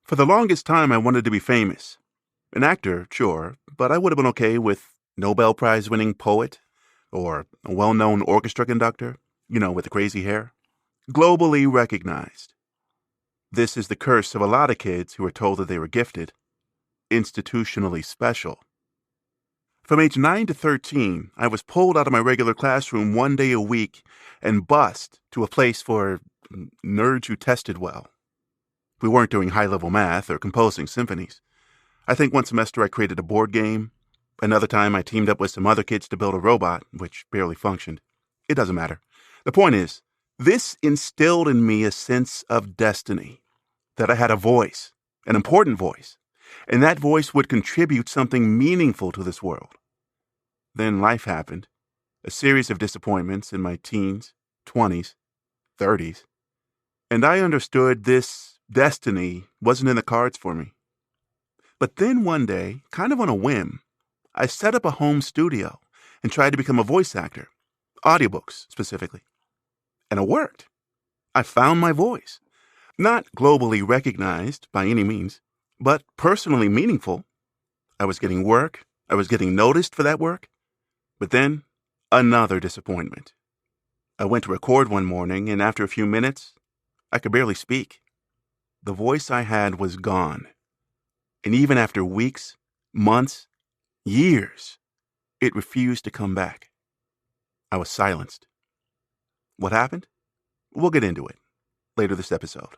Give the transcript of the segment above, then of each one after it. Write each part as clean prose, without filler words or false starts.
For the longest time, I wanted to be famous. An actor, sure, but I would have been okay with Nobel Prize-winning poet or a well-known orchestra conductor, with the crazy hair. Globally recognized. This is the curse of a lot of kids who are told that they were gifted, institutionally special. From age 9 to 13, I was pulled out of my regular classroom one day a week and bused to a place for nerds who tested well. We weren't doing high-level math or composing symphonies. I think one semester I created a board game. Another time I teamed up with some other kids to build a robot, which barely functioned. It doesn't matter. The point is, this instilled in me a sense of destiny, that I had a voice, an important voice, and that voice would contribute something meaningful to this world. Then life happened, a series of disappointments in my teens, 20s, 30s, and I understood this destiny wasn't in the cards for me. But then one day, kind of on a whim, I set up a home studio and tried to become a voice actor, audiobooks specifically. And it worked. I found my voice. Not globally recognized by any means, but personally meaningful. I was getting work. I was getting noticed for that work. But then, another disappointment. I went to record one morning, and after a few minutes, I could barely speak. The voice I had was gone. And even after weeks, months, years, it refused to come back. I was silenced. What happened? We'll get into it later this episode.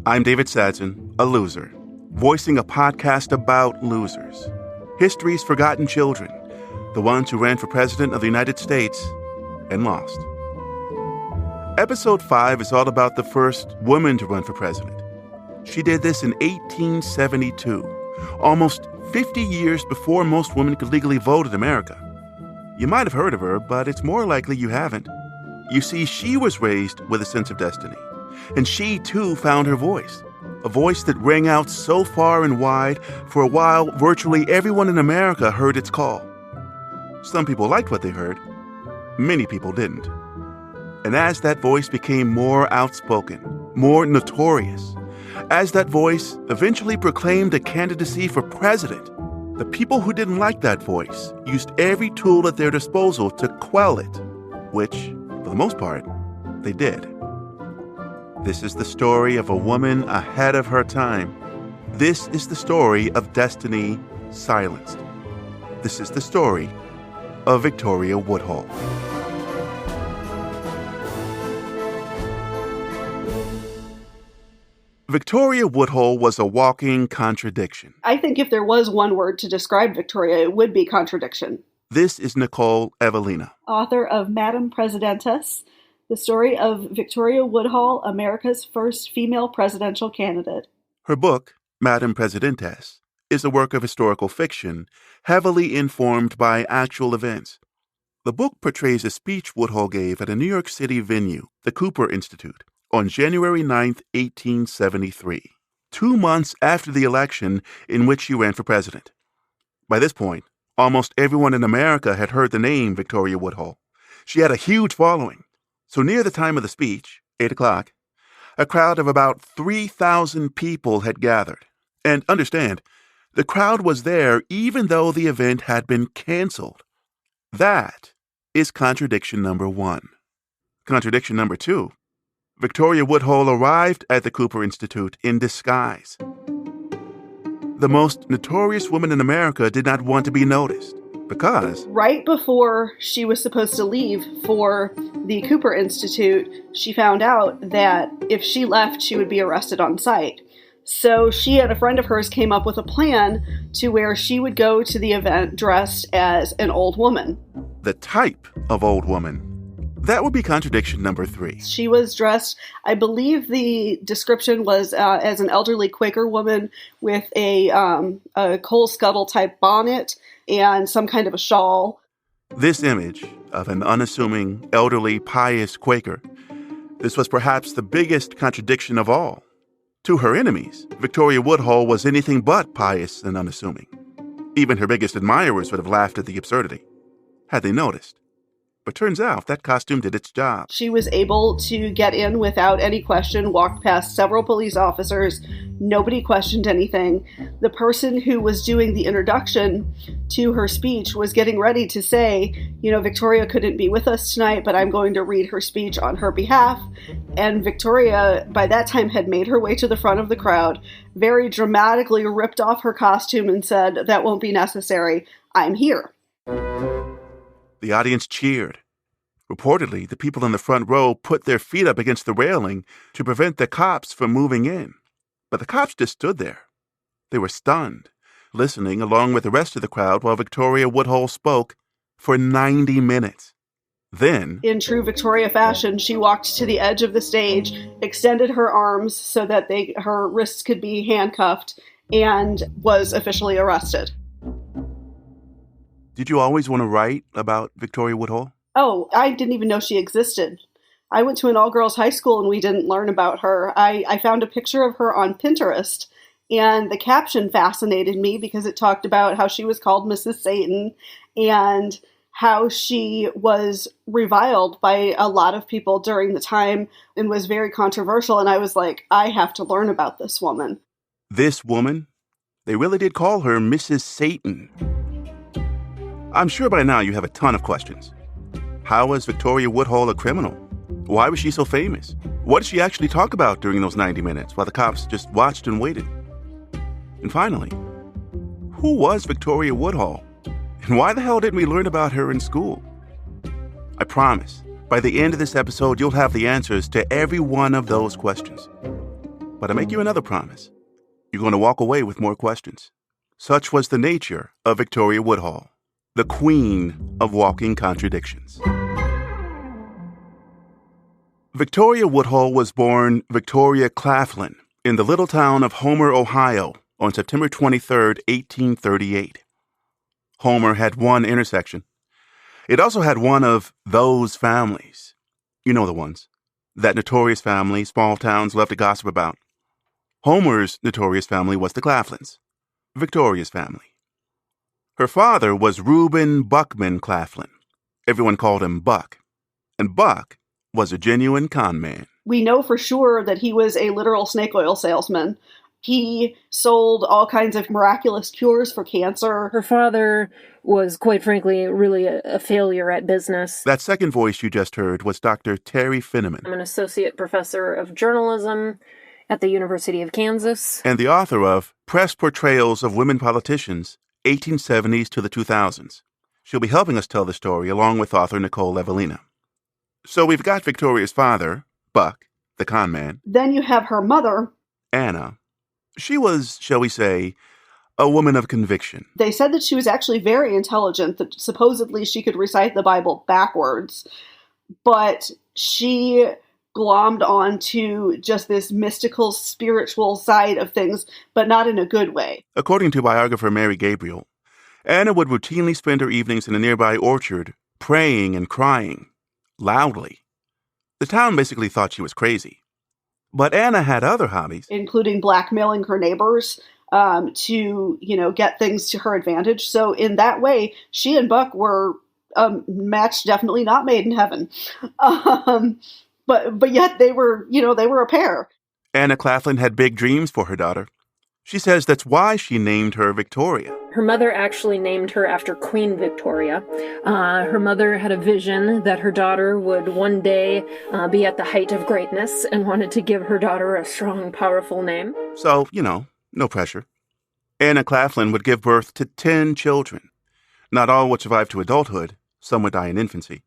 I'm David Sadzin, a loser, voicing a podcast about losers. History's forgotten children, the ones who ran for president of the United States and lost. Episode 5 is all about the first woman to run for president. She did this in 1872, almost 50 years before most women could legally vote in America. You might have heard of her, but it's more likely you haven't. You see, she was raised with a sense of destiny, and she, too, found her voice, a voice that rang out so far and wide, for a while, virtually everyone in America heard its call. Some people liked what they heard. Many people didn't. And as that voice became more outspoken, more notorious, as that voice eventually proclaimed a candidacy for president, the people who didn't like that voice used every tool at their disposal to quell it, which, for the most part, they did. This is the story of a woman ahead of her time. This is the story of destiny silenced. This is the story of Victoria Woodhull. Victoria Woodhull was a walking contradiction. I think if there was one word to describe Victoria, it would be contradiction. This is Nicole Evelina, author of Madam Presidentess, the story of Victoria Woodhull, America's first female presidential candidate. Her book, Madam Presidentess, is a work of historical fiction, heavily informed by actual events. The book portrays a speech Woodhull gave at a New York City venue, the Cooper Institute, on January 9, 1873, 2 months after the election in which she ran for president. By this point, almost everyone in America had heard the name Victoria Woodhull. She had a huge following. So near the time of the speech, 8 o'clock, a crowd of about 3,000 people had gathered. And understand, the crowd was there even though the event had been canceled. That is contradiction number 1. Contradiction number 2. Victoria Woodhull arrived at the Cooper Institute in disguise. The most notorious woman in America did not want to be noticed because right before she was supposed to leave for the Cooper Institute, she found out that if she left, she would be arrested on sight. So she and a friend of hers came up with a plan to where she would go to the event dressed as an old woman. The type of old woman. That would be contradiction number 3. She was dressed, I believe the description was as an elderly Quaker woman with a coal scuttle type bonnet and some kind of a shawl. This image of an unassuming, elderly, pious Quaker, this was perhaps the biggest contradiction of all. To her enemies, Victoria Woodhull was anything but pious and unassuming. Even her biggest admirers would have laughed at the absurdity, had they noticed. But turns out that costume did its job. She was able to get in without any question, walked past several police officers. Nobody questioned anything. The person who was doing the introduction to her speech was getting ready to say, Victoria couldn't be with us tonight, but I'm going to read her speech on her behalf. And Victoria, by that time, had made her way to the front of the crowd, very dramatically ripped off her costume and said, "That won't be necessary. I'm here." The audience cheered. Reportedly, the people in the front row put their feet up against the railing to prevent the cops from moving in. But the cops just stood there. They were stunned, listening along with the rest of the crowd while Victoria Woodhull spoke for 90 minutes. Then, in true Victoria fashion, she walked to the edge of the stage, extended her arms so that her wrists could be handcuffed, and was officially arrested. Did you always want to write about Victoria Woodhull? Oh, I didn't even know she existed. I went to an all-girls high school and we didn't learn about her. I found a picture of her on Pinterest, and the caption fascinated me because it talked about how she was called Mrs. Satan and how she was reviled by a lot of people during the time and was very controversial. And I was like, I have to learn about this woman. This woman? They really did call her Mrs. Satan. I'm sure by now you have a ton of questions. How was Victoria Woodhull a criminal? Why was she so famous? What did she actually talk about during those 90 minutes while the cops just watched and waited? And finally, who was Victoria Woodhull? And why the hell didn't we learn about her in school? I promise, by the end of this episode, you'll have the answers to every one of those questions. But I make you another promise. You're going to walk away with more questions. Such was the nature of Victoria Woodhull, the queen of walking contradictions. Victoria Woodhull was born Victoria Claflin in the little town of Homer, Ohio, on September 23, 1838. Homer had one intersection. It also had one of those families. You know the ones. That notorious family small towns love to gossip about. Homer's notorious family was the Claflins, Victoria's family. Her father was Reuben Buckman Claflin. Everyone called him Buck. And Buck was a genuine con man. We know for sure that he was a literal snake oil salesman. He sold all kinds of miraculous cures for cancer. Her father was, quite frankly, really a failure at business. That second voice you just heard was Dr. Terry Finneman. I'm an associate professor of journalism at the University of Kansas. And the author of Press Portrayals of Women Politicians, 1870s to the 2000s. She'll be helping us tell the story along with author Nicole Evelina. So we've got Victoria's father, Buck, the con man. Then you have her mother, Anna. She was, shall we say, a woman of conviction. They said that she was actually very intelligent, that supposedly she could recite the Bible backwards, but she glommed onto just this mystical, spiritual side of things, but not in a good way. According to biographer Mary Gabriel, Anna would routinely spend her evenings in a nearby orchard, praying and crying, loudly. The town basically thought she was crazy. But Anna had other hobbies, including blackmailing her neighbors to, get things to her advantage. So in that way, she and Buck were a match definitely not made in heaven. But yet they were a pair. Anna Claflin had big dreams for her daughter. She says that's why she named her Victoria. Her mother actually named her after Queen Victoria. Her mother had a vision that her daughter would one day be at the height of greatness and wanted to give her daughter a strong, powerful name. So, no pressure. Anna Claflin would give birth to 10 children. Not all would survive to adulthood. Some would die in infancy.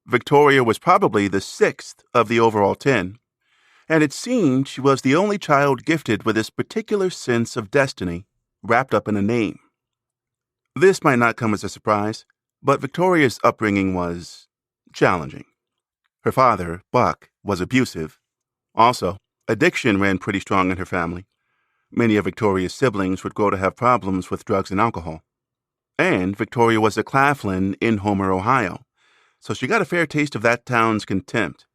Victoria was probably the 6th of the overall 10. And it seemed she was the only child gifted with this particular sense of destiny wrapped up in a name. This might not come as a surprise, but Victoria's upbringing was challenging. Her father, Buck, was abusive. Also, addiction ran pretty strong in her family. Many of Victoria's siblings would grow to have problems with drugs and alcohol. And Victoria was a Claflin in Homer, Ohio, so she got a fair taste of that town's contempt.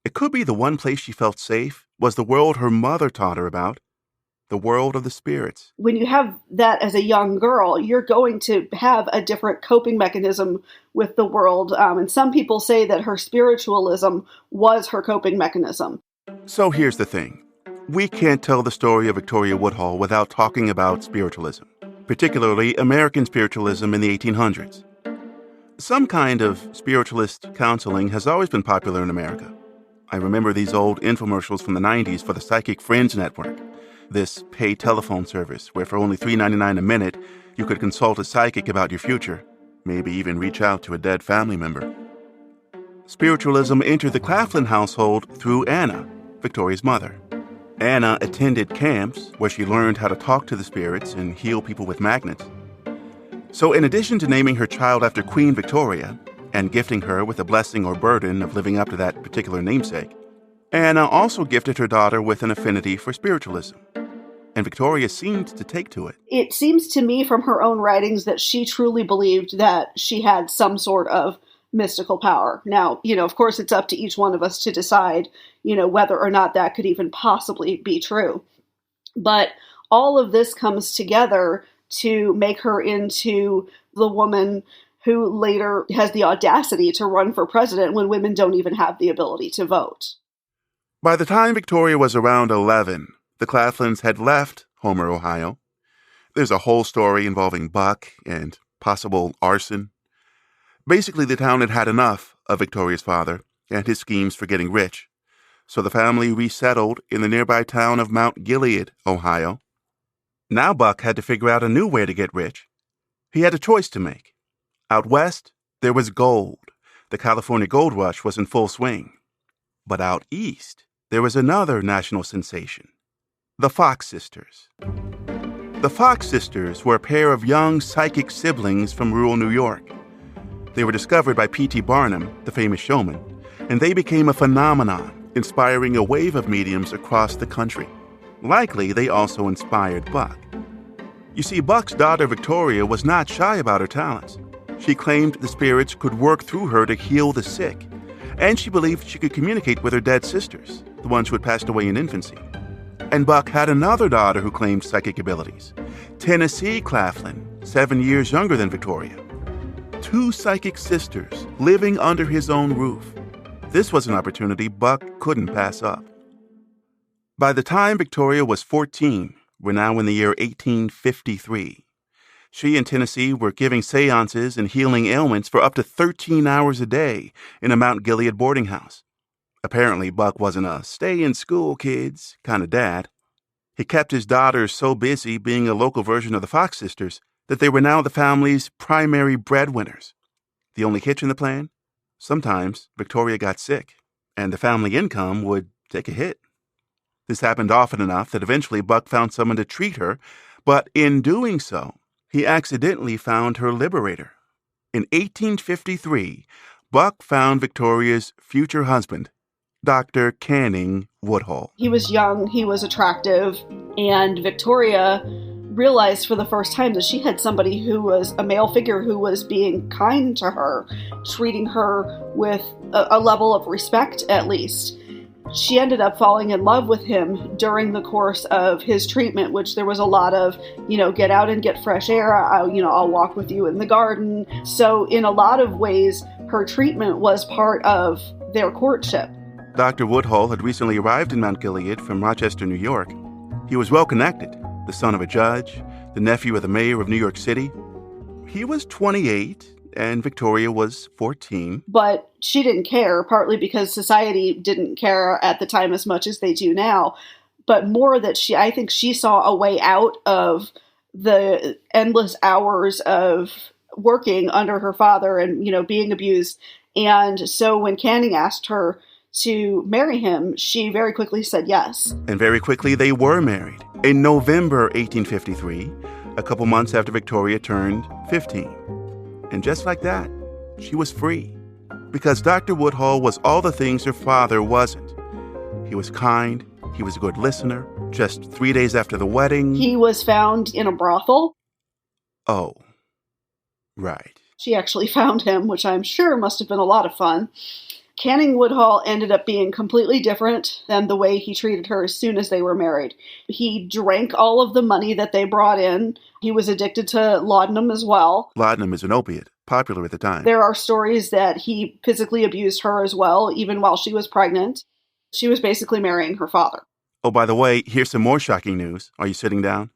It could be the one place she felt safe was the world her mother taught her about, the world of the spirits. When you have that as a young girl, you're going to have a different coping mechanism with the world. And some people say that her spiritualism was her coping mechanism. So here's the thing. We can't tell the story of Victoria Woodhull without talking about spiritualism, particularly American spiritualism in the 1800s. Some kind of spiritualist counseling has always been popular in America. I remember these old infomercials from the 90s for the Psychic Friends Network, this paid telephone service where for only $3.99 a minute, you could consult a psychic about your future, maybe even reach out to a dead family member. Spiritualism entered the Claflin household through Anna, Victoria's mother. Anna attended camps where she learned how to talk to the spirits and heal people with magnets. So in addition to naming her child after Queen Victoria and gifting her with a blessing or burden of living up to that particular namesake, Anna also gifted her daughter with an affinity for spiritualism. And Victoria seemed to take to it. It seems to me from her own writings that she truly believed that she had some sort of mystical power. Now, of course, it's up to each one of us to decide, whether or not that could even possibly be true. But all of this comes together to make her into the woman who later has the audacity to run for president when women don't even have the ability to vote. By the time Victoria was around 11, the Claflins had left Homer, Ohio. There's a whole story involving Buck and possible arson. Basically, the town had had enough of Victoria's father and his schemes for getting rich, so the family resettled in the nearby town of Mount Gilead, Ohio. Now Buck had to figure out a new way to get rich. He had a choice to make. Out west, there was gold. The California gold rush was in full swing. But out east, there was another national sensation, the Fox sisters. The Fox sisters were a pair of young psychic siblings from rural New York. They were discovered by P.T. Barnum, the famous showman, and they became a phenomenon, inspiring a wave of mediums across the country. Likely, they also inspired Buck. You see, Buck's daughter Victoria was not shy about her talents. She claimed the spirits could work through her to heal the sick, and she believed she could communicate with her dead sisters, the ones who had passed away in infancy. And Buck had another daughter who claimed psychic abilities, Tennessee Claflin, 7 years younger than Victoria. 2 psychic sisters living under his own roof. This was an opportunity Buck couldn't pass up. By the time Victoria was 14, we're now in the year 1853, she and Tennessee were giving seances and healing ailments for up to 13 hours a day in a Mount Gilead boarding house. Apparently, Buck wasn't a stay-in-school kids kind of dad. He kept his daughters so busy being a local version of the Fox sisters that they were now the family's primary breadwinners. The only hitch in the plan? Sometimes Victoria got sick, and the family income would take a hit. This happened often enough that eventually Buck found someone to treat her, but in doing so, he accidentally found her liberator. In 1853, Buck found Victoria's future husband, Dr. Canning Woodhull. He was young, he was attractive, and Victoria realized for the first time that she had somebody who was a male figure who was being kind to her, treating her with a level of respect at least. She ended up falling in love with him during the course of his treatment, which there was a lot of, get out and get fresh air. I'll walk with you in the garden. So in a lot of ways, her treatment was part of their courtship. Dr. Woodhull had recently arrived in Mount Gilead from Rochester, New York. He was well connected, the son of a judge, the nephew of the mayor of New York City. He was 28. And Victoria was 14. But she didn't care, partly because society didn't care at the time as much as they do now, but more that I think she saw a way out of the endless hours of working under her father and, being abused. And so when Canning asked her to marry him, she very quickly said yes. And very quickly they were married. In November 1853, a couple months after Victoria turned 15. And just like that, she was free. Because Dr. Woodhull was all the things her father wasn't. He was kind, he was a good listener. Just 3 days after the wedding... He was found in a brothel. Oh, right. She actually found him, which I'm sure must have been a lot of fun. Canning Woodhull ended up being completely different than the way he treated her as soon as they were married. He drank all of the money that they brought in. He was addicted to laudanum as well. Laudanum is an opiate, popular at the time. There are stories that he physically abused her as well, even while she was pregnant. She was basically marrying her father. Oh, by the way, here's some more shocking news. Are you sitting down?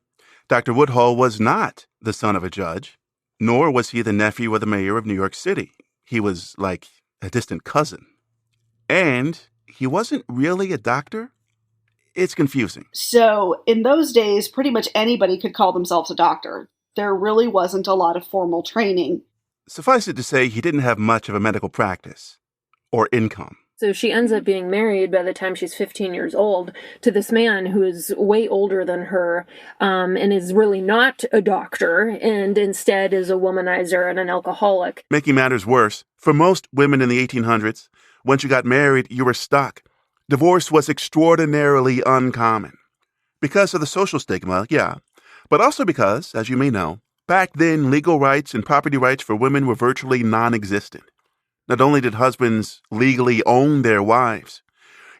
Dr. Woodhull was not the son of a judge, nor was he the nephew of the mayor of New York City. He was like a distant cousin. And he wasn't really a doctor. It's confusing. So in those days, pretty much anybody could call themselves a doctor. There really wasn't a lot of formal training. Suffice it to say, he didn't have much of a medical practice or income. So she ends up being married by the time she's 15 years old to this man who is way older than her and is really not a doctor and instead is a womanizer and an alcoholic. Making matters worse, for most women in the 1800s, once you got married, you were stuck. Divorce was extraordinarily uncommon. Because of the social stigma, yeah, but also because, as you may know, back then legal rights and property rights for women were virtually non-existent. Not only did husbands legally own their wives,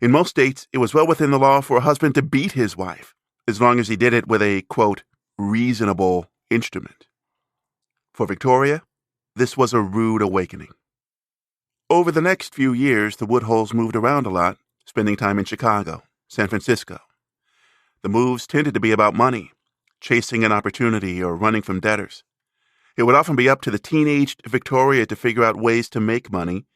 in most states it was well within the law for a husband to beat his wife, as long as he did it with a, quote, reasonable instrument. For Victoria, this was a rude awakening. Over the next few years, the Woodhulls moved around a lot, spending time in Chicago, San Francisco. The moves tended to be about money, chasing an opportunity or running from debtors. It would often be up to the teenaged Victoria to figure out ways to make money,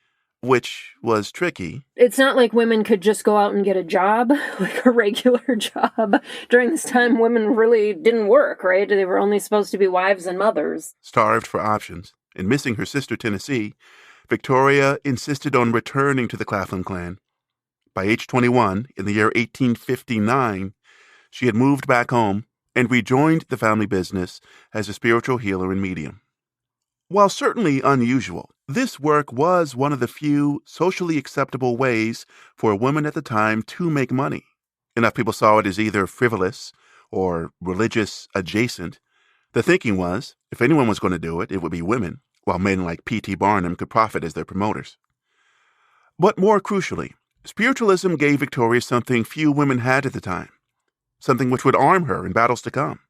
which was tricky. It's not like women could just go out and get a job, like a regular job. During this time, women really didn't work, right? They were only supposed to be wives and mothers. Starved for options and missing her sister Tennessee, Victoria insisted on returning to the Claflin clan. By age 21, in the year 1859, she had moved back home and rejoined the family business as a spiritual healer and medium. While certainly unusual, this work was one of the few socially acceptable ways for a woman at the time to make money. Enough people saw it as either frivolous or religious adjacent. The thinking was, if anyone was going to do it, it would be women, while men like P.T. Barnum could profit as their promoters. But more crucially, spiritualism gave Victoria something few women had at the time, something which would arm her in battles to come.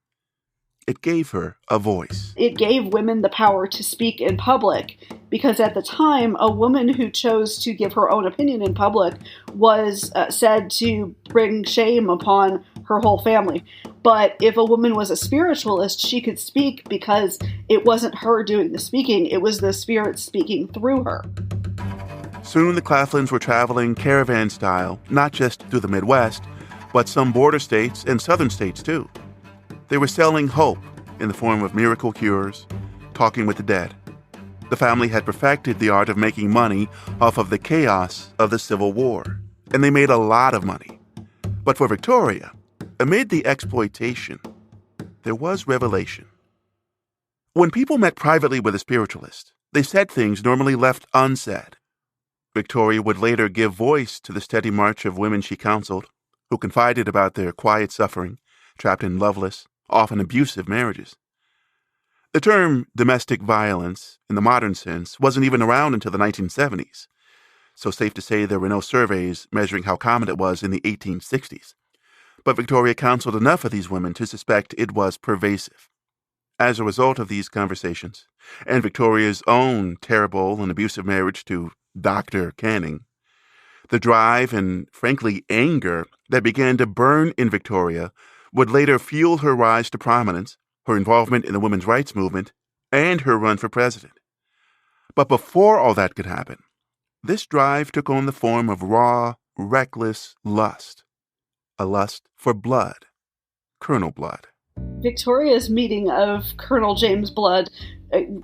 It gave her a voice. It gave women the power to speak in public, because at the time, a woman who chose to give her own opinion in public was said to bring shame upon her whole family. But if a woman was a spiritualist, she could speak because it wasn't her doing the speaking, it was the spirit speaking through her. Soon the Claflins were traveling caravan style, not just through the Midwest, but some border states and southern states too. They were selling hope in the form of miracle cures, talking with the dead. The family had perfected the art of making money off of the chaos of the Civil War, and they made a lot of money. But for Victoria, amid the exploitation, there was revelation. When people met privately with a spiritualist, they said things normally left unsaid. Victoria would later give voice to the steady march of women she counseled, who confided about their quiet suffering, trapped in loveless, often abusive marriages. The term domestic violence, in the modern sense, wasn't even around until the 1970s, so safe to say there were no surveys measuring how common it was in the 1860s. But Victoria counseled enough of these women to suspect it was pervasive. As a result of these conversations, and Victoria's own terrible and abusive marriage to Dr. Canning, the drive and, frankly, anger that began to burn in Victoria would later fuel her rise to prominence, her involvement in the women's rights movement, and her run for president. But before all that could happen, this drive took on the form of raw, reckless lust. A lust for blood. Colonel Blood. Victoria's meeting of Colonel James Blood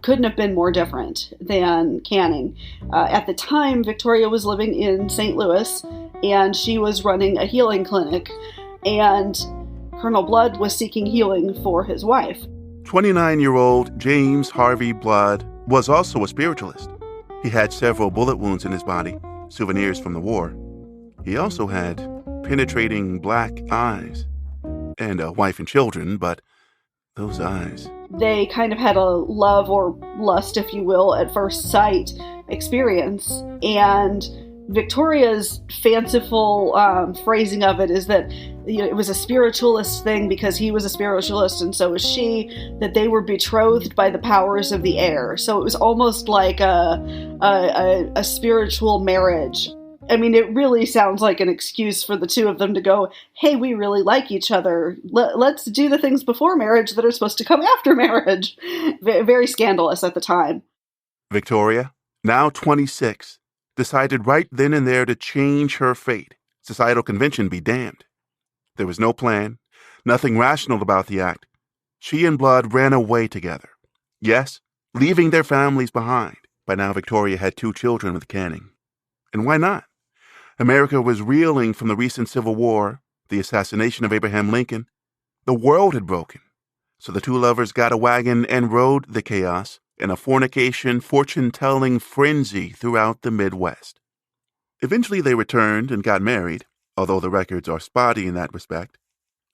couldn't have been more different than Canning. At the time, Victoria was living in St. Louis, and she was running a healing clinic, and Colonel Blood was seeking healing for his wife. 29-year-old James Harvey Blood was also a spiritualist. He had several bullet wounds in his body, souvenirs from the war. He also had penetrating black eyes and a wife and children, but those eyes. They kind of had a love or lust, if you will, at first sight experience. And Victoria's fanciful phrasing of it is that it was a spiritualist thing because he was a spiritualist and so was she, that they were betrothed by the powers of the air. So it was almost like a spiritual marriage. I mean, it really sounds like an excuse for the two of them to go, hey, we really like each other. Let's do the things before marriage that are supposed to come after marriage. Very scandalous at the time. Victoria, now 26, decided right then and there to change her fate. Societal convention be damned. There was no plan, nothing rational about the act. She and Blood ran away together. Yes, leaving their families behind. By now, Victoria had 2 children with Canning. And why not? America was reeling from the recent Civil War, the assassination of Abraham Lincoln. The world had broken. So the 2 lovers got a wagon and rode the chaos in a fornication, fortune-telling frenzy throughout the Midwest. Eventually they returned and got married, although the records are spotty in that respect.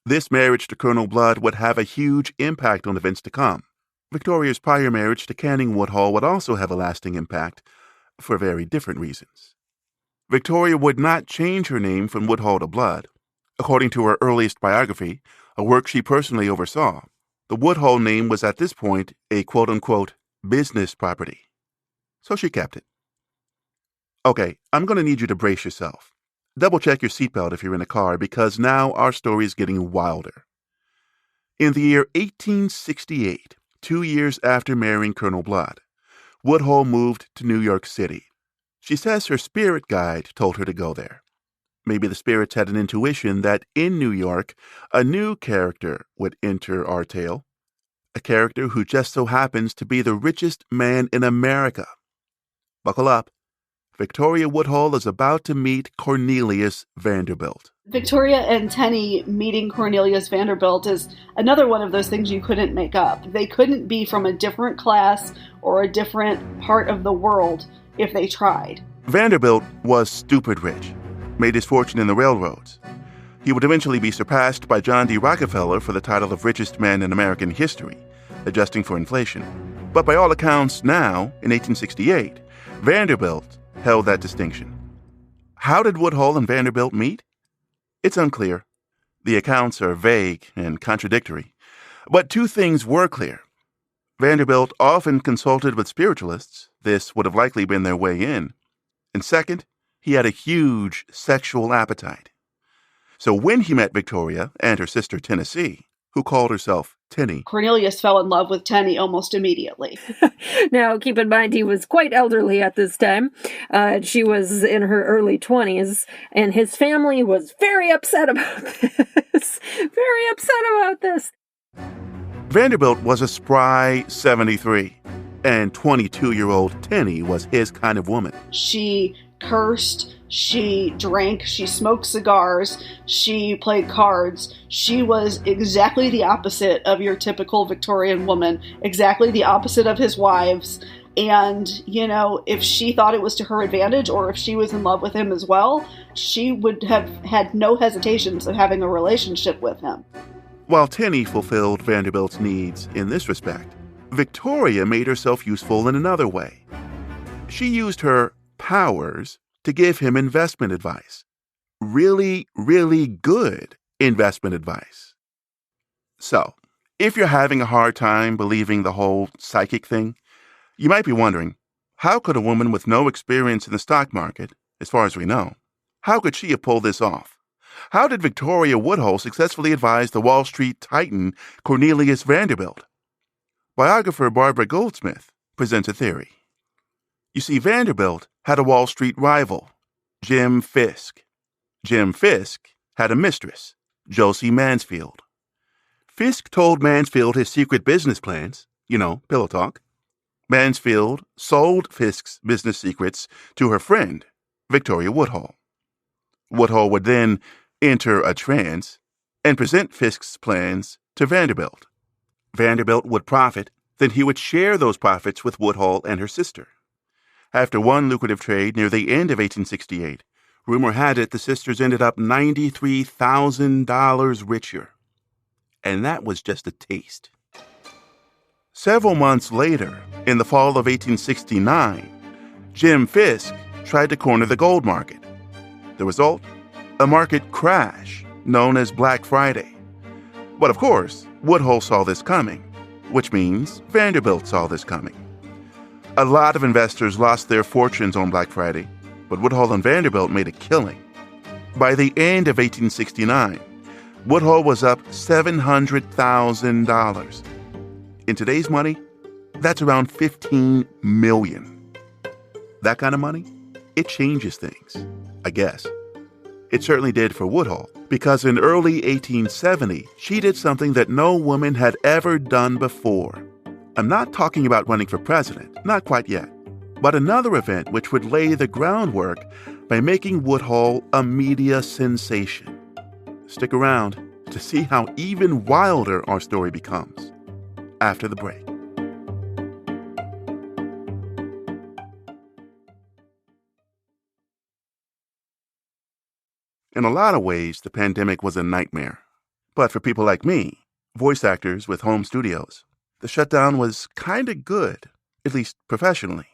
This marriage to Colonel Blood would have a huge impact on events to come. Victoria's prior marriage to Canning Woodhull would also have a lasting impact, for very different reasons. Victoria would not change her name from Woodhull to Blood. According to her earliest biography, a work she personally oversaw, the Woodhull name was at this point a quote-unquote business property. So she kept it. Okay, I'm going to need you to brace yourself. Double-check your seatbelt if you're in a car, because now our story is getting wilder. In the year 1868, 2 years after marrying Colonel Blood, Woodhull moved to New York City. She says her spirit guide told her to go there. Maybe the spirits had an intuition that in New York, a new character would enter our tale. A character who just so happens to be the richest man in America. Buckle up. Victoria Woodhull is about to meet Cornelius Vanderbilt. Victoria and Tenny meeting Cornelius Vanderbilt is another one of those things you couldn't make up. They couldn't be from a different class or a different part of the world if they tried. Vanderbilt was stupid rich, made his fortune in the railroads. He would eventually be surpassed by John D. Rockefeller for the title of richest man in American history, adjusting for inflation. But by all accounts now, in 1868, Vanderbilt held that distinction. How did Woodhull and Vanderbilt meet? It's unclear. The accounts are vague and contradictory. But 2 things were clear. Vanderbilt often consulted with spiritualists. This would have likely been their way in. And second, he had a huge sexual appetite. So when he met Victoria and her sister Tennessee, who called herself Tenny, Cornelius fell in love with Tenny almost immediately. Now, keep in mind, he was quite elderly at this time. She was in her early 20s, and his family was very upset about this. Very upset about this. Vanderbilt was a spry 73, and 22-year-old Tenny was his kind of woman. She cursed, she drank, she smoked cigars, she played cards. She was exactly the opposite of your typical Victorian woman, exactly the opposite of his wives. And, if she thought it was to her advantage or if she was in love with him as well, she would have had no hesitations of having a relationship with him. While Tenny fulfilled Vanderbilt's needs in this respect, Victoria made herself useful in another way. She used her powers to give him investment advice. Really, really good investment advice. So, if you're having a hard time believing the whole psychic thing, you might be wondering, how could a woman with no experience in the stock market, as far as we know, how could she have pulled this off? How did Victoria Woodhull successfully advise the Wall Street titan Cornelius Vanderbilt? Biographer Barbara Goldsmith presents a theory. You see, Vanderbilt had a Wall Street rival, Jim Fisk. Jim Fisk had a mistress, Josie Mansfield. Fisk told Mansfield his secret business plans, pillow talk. Mansfield sold Fisk's business secrets to her friend, Victoria Woodhull. Woodhull would then enter a trance and present Fisk's plans to Vanderbilt. Vanderbilt would profit, then he would share those profits with Woodhull and her sister. After one lucrative trade near the end of 1868, rumor had it the sisters ended up $93,000 richer. And that was just a taste. Several months later, in the fall of 1869, Jim Fisk tried to corner the gold market. The result? A market crash known as Black Friday. But of course, Woodhull saw this coming, which means Vanderbilt saw this coming. A lot of investors lost their fortunes on Black Friday, but Woodhull and Vanderbilt made a killing. By the end of 1869, Woodhull was up $700,000. In today's money, that's around $15 million. That kind of money, it changes things, I guess. It certainly did for Woodhull, because in early 1870, she did something that no woman had ever done before. I'm not talking about running for president, not quite yet, but another event which would lay the groundwork by making Woodhull a media sensation. Stick around to see how even wilder our story becomes after the break. In a lot of ways, the pandemic was a nightmare. But for people like me, voice actors with home studios, the shutdown was kinda good, at least professionally.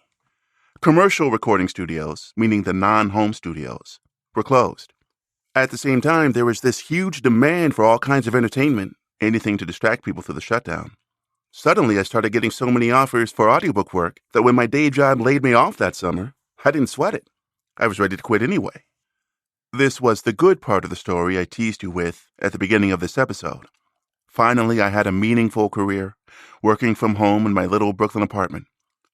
Commercial recording studios, meaning the non-home studios, were closed. At the same time, there was this huge demand for all kinds of entertainment, anything to distract people through the shutdown. Suddenly, I started getting so many offers for audiobook work that when my day job laid me off that summer, I didn't sweat it. I was ready to quit anyway. This was the good part of the story I teased you with at the beginning of this episode. Finally, I had a meaningful career, working from home in my little Brooklyn apartment.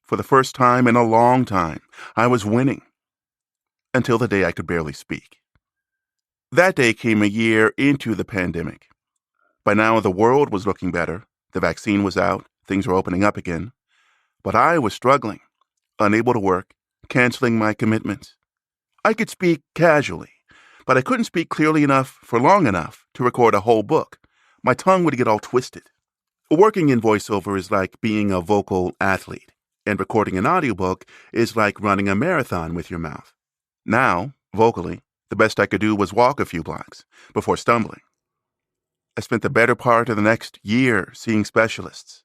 For the first time in a long time, I was winning. Until the day I could barely speak. That day came a year into the pandemic. By now, the world was looking better. The vaccine was out. Things were opening up again. But I was struggling, unable to work, canceling my commitments. I could speak casually, but I couldn't speak clearly enough for long enough to record a whole book. My tongue would get all twisted. Working in voiceover is like being a vocal athlete, and recording an audiobook is like running a marathon with your mouth. Now, vocally, the best I could do was walk a few blocks before stumbling. I spent the better part of the next year seeing specialists.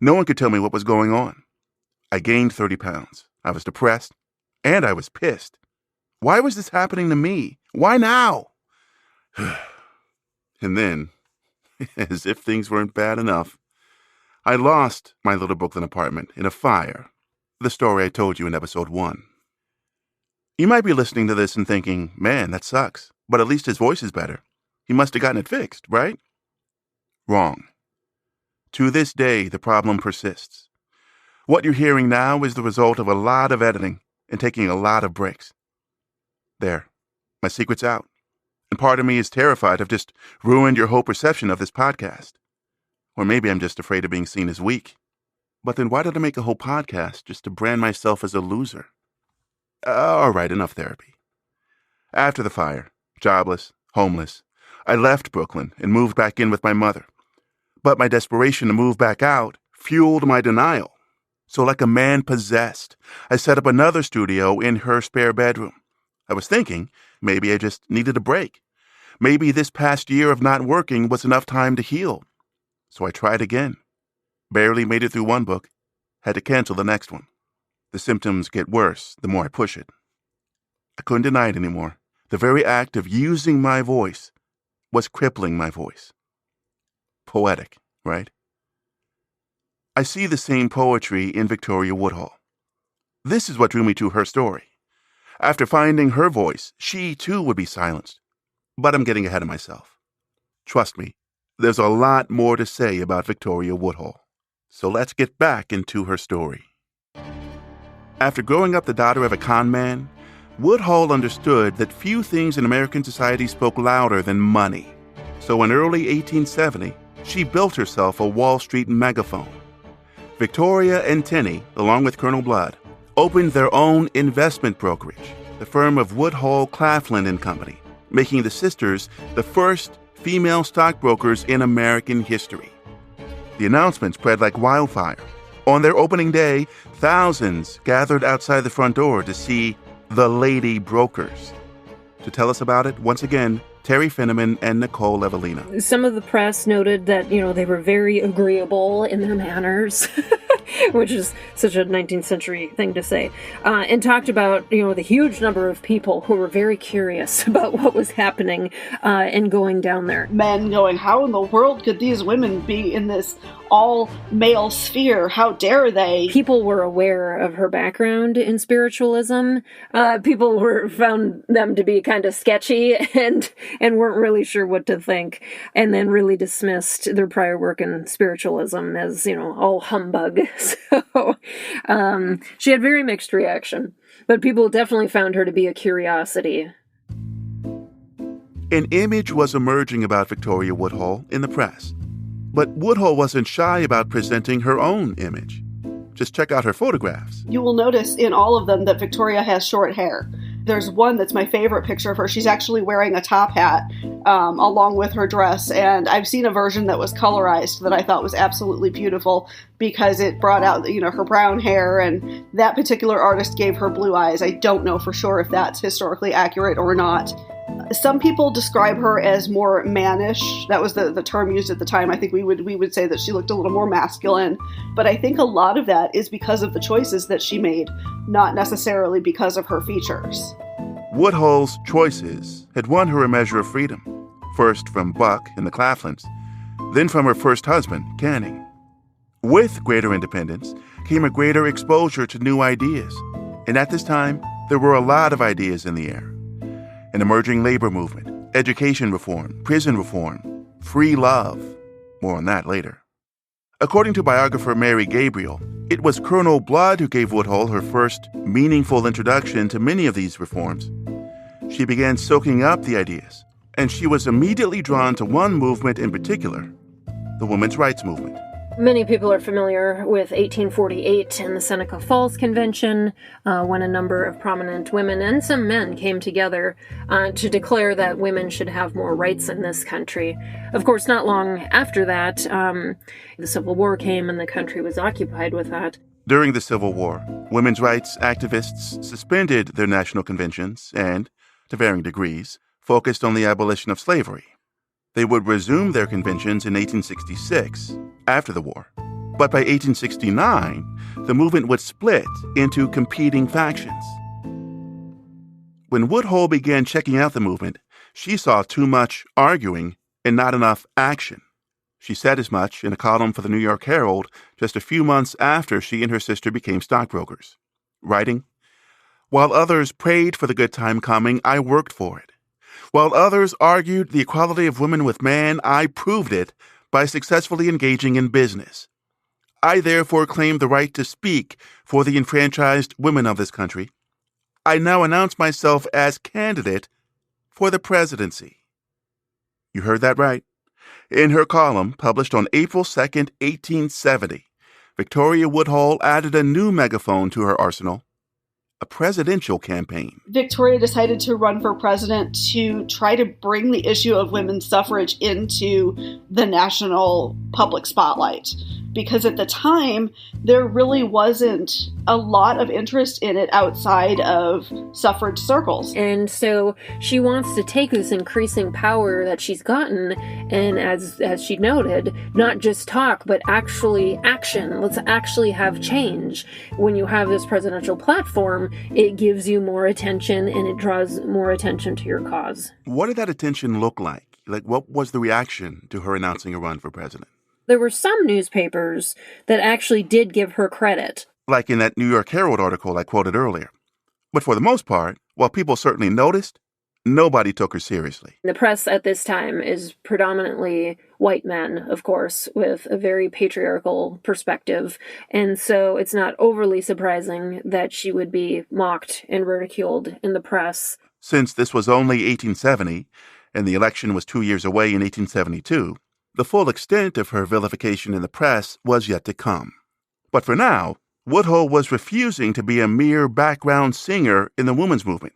No one could tell me what was going on. I gained 30 pounds. I was depressed, and I was pissed. Why was this happening to me? Why now? And then, as if things weren't bad enough, I lost my little Brooklyn apartment in a fire. The story I told you in episode 1. You might be listening to this and thinking, man, that sucks, but at least his voice is better. He must have gotten it fixed, right? Wrong. To this day, the problem persists. What you're hearing now is the result of a lot of editing and taking a lot of breaks. There, my secret's out. And part of me is terrified I've just ruined your whole perception of this podcast. Or maybe I'm just afraid of being seen as weak. But then why did I make a whole podcast just to brand myself as a loser? All right, enough therapy. After the fire, jobless, homeless, I left Brooklyn and moved back in with my mother. But my desperation to move back out fueled my denial. So like a man possessed, I set up another studio in her spare bedroom. I was thinking maybe I just needed a break. Maybe this past year of not working was enough time to heal. So I tried again. Barely made it through one book. Had to cancel the next one. The symptoms get worse the more I push it. I couldn't deny it anymore. The very act of using my voice was crippling my voice. Poetic, right? I see the same poetry in Victoria Woodhull. This is what drew me to her story. After finding her voice, she too would be silenced. But I'm getting ahead of myself. Trust me, there's a lot more to say about Victoria Woodhull. So let's get back into her story. After growing up the daughter of a con man, Woodhull understood that few things in American society spoke louder than money. So in early 1870, she built herself a Wall Street megaphone. Victoria and Tenney, along with Colonel Blood, opened their own investment brokerage, the firm of Woodhull, Claflin and Company, making the sisters the first female stockbrokers in American history. The announcement spread like wildfire. On their opening day, thousands gathered outside the front door to see the Lady Brokers. To tell us about it, once again, Terry Finneman and Nicole Evelina. Some of the press noted that, they were very agreeable in their manners. which is such a 19th century thing to say, and talked about, the huge number of people who were very curious about what was happening and going down there. Men going, how in the world could these women be in this all-male sphere? How dare they? People were aware of her background in spiritualism. People found them to be kind of sketchy and weren't really sure what to think, and then really dismissed their prior work in spiritualism as, all humbug. So she had very mixed reaction, but people definitely found her to be a curiosity. An image was emerging about Victoria Woodhull in the press. But Woodhull wasn't shy about presenting her own image. Just check out her photographs. You will notice in all of them that Victoria has short hair. There's one that's my favorite picture of her. She's actually wearing a top hat along with her dress. And I've seen a version that was colorized that I thought was absolutely beautiful because it brought out, her brown hair, and that particular artist gave her blue eyes. I don't know for sure if that's historically accurate or not. Some people describe her as more mannish. That was the term used at the time. I think we would say that she looked a little more masculine. But I think a lot of that is because of the choices that she made, not necessarily because of her features. Woodhull's choices had won her a measure of freedom, first from Buck and the Claflins, then from her first husband, Canning. With greater independence came a greater exposure to new ideas. And at this time, there were a lot of ideas in the air. An emerging labor movement, education reform, prison reform, free love. More on that later. According to biographer Mary Gabriel, it was Colonel Blood who gave Woodhull her first meaningful introduction to many of these reforms. She began soaking up the ideas, and she was immediately drawn to one movement in particular, the women's rights movement. Many people are familiar with 1848 and the Seneca Falls Convention, when a number of prominent women and some men came together to declare that women should have more rights in this country. Of course, not long after that, the Civil War came and the country was occupied with that. During the Civil War, women's rights activists suspended their national conventions and, to varying degrees, focused on the abolition of slavery. They would resume their conventions in 1866, after the war. But by 1869, the movement would split into competing factions. When Woodhull began checking out the movement, she saw too much arguing and not enough action. She said as much in a column for the New York Herald just a few months after she and her sister became stockbrokers, writing, "While others prayed for the good time coming, I worked for it. While others argued the equality of women with man, I proved it by successfully engaging in business. I therefore claim the right to speak for the enfranchised women of this country. I now announce myself as candidate for the presidency." You heard that right. In her column, published on April 2nd, 1870, Victoria Woodhull added a new megaphone to her arsenal: a presidential campaign. Victoria decided to run for president to try to bring the issue of women's suffrage into the national public spotlight. Because at the time, there really wasn't a lot of interest in it outside of suffrage circles. And so she wants to take this increasing power that she's gotten and, as she noted, not just talk, but actually action. Let's actually have change. When you have this presidential platform, it gives you more attention and it draws more attention to your cause. What did that attention look like? What was the reaction to her announcing a run for president? There were some newspapers that actually did give her credit. Like in that New York Herald article I quoted earlier. But for the most part, while people certainly noticed, nobody took her seriously. The press at this time is predominantly white men, of course, with a very patriarchal perspective. And so it's not overly surprising that she would be mocked and ridiculed in the press. Since this was only 1870, and the election was 2 years away in 1872, the full extent of her vilification in the press was yet to come. But for now, Woodhull was refusing to be a mere background singer in the women's movement.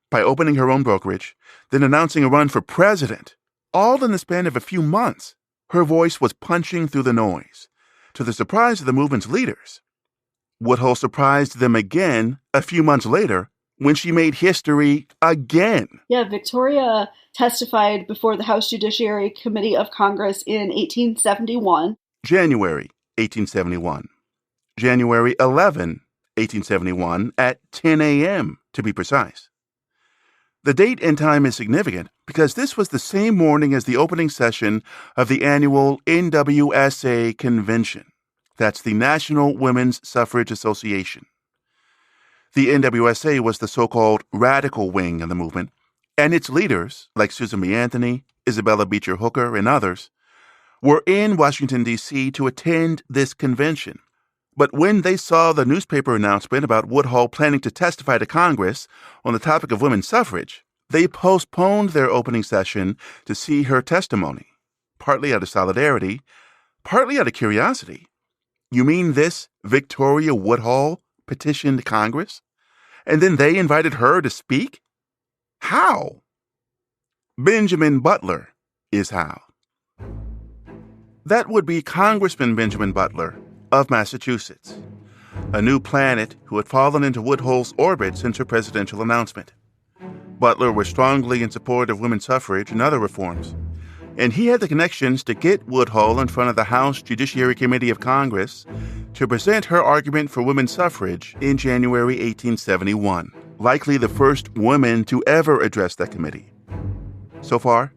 By opening her own brokerage, then announcing a run for president, all in the span of a few months, her voice was punching through the noise, to the surprise of the movement's leaders. Woodhull surprised them again a few months later when she made history again. Yeah, Victoria testified before the House Judiciary Committee of Congress in 1871. January 1871. January 11, 1871, at 10 a.m., to be precise. The date and time is significant because this was the same morning as the opening session of the annual NWSA convention. That's the National Women's Suffrage Association. The NWSA was the so-called radical wing of the movement, and its leaders, like Susan B. Anthony, Isabella Beecher Hooker, and others, were in Washington, D.C. to attend this convention. But when they saw the newspaper announcement about Woodhull planning to testify to Congress on the topic of women's suffrage, they postponed their opening session to see her testimony, partly out of solidarity, partly out of curiosity. You mean this Victoria Woodhull petitioned Congress? And then they invited her to speak? How? Benjamin Butler is how. That would be Congressman Benjamin Butler of Massachusetts, a new planet who had fallen into Woodhull's orbit since her presidential announcement. Butler was strongly in support of women's suffrage and other reforms, and he had the connections to get Woodhull in front of the House Judiciary Committee of Congress to present her argument for women's suffrage in January 1871, likely the first woman to ever address that committee. So far,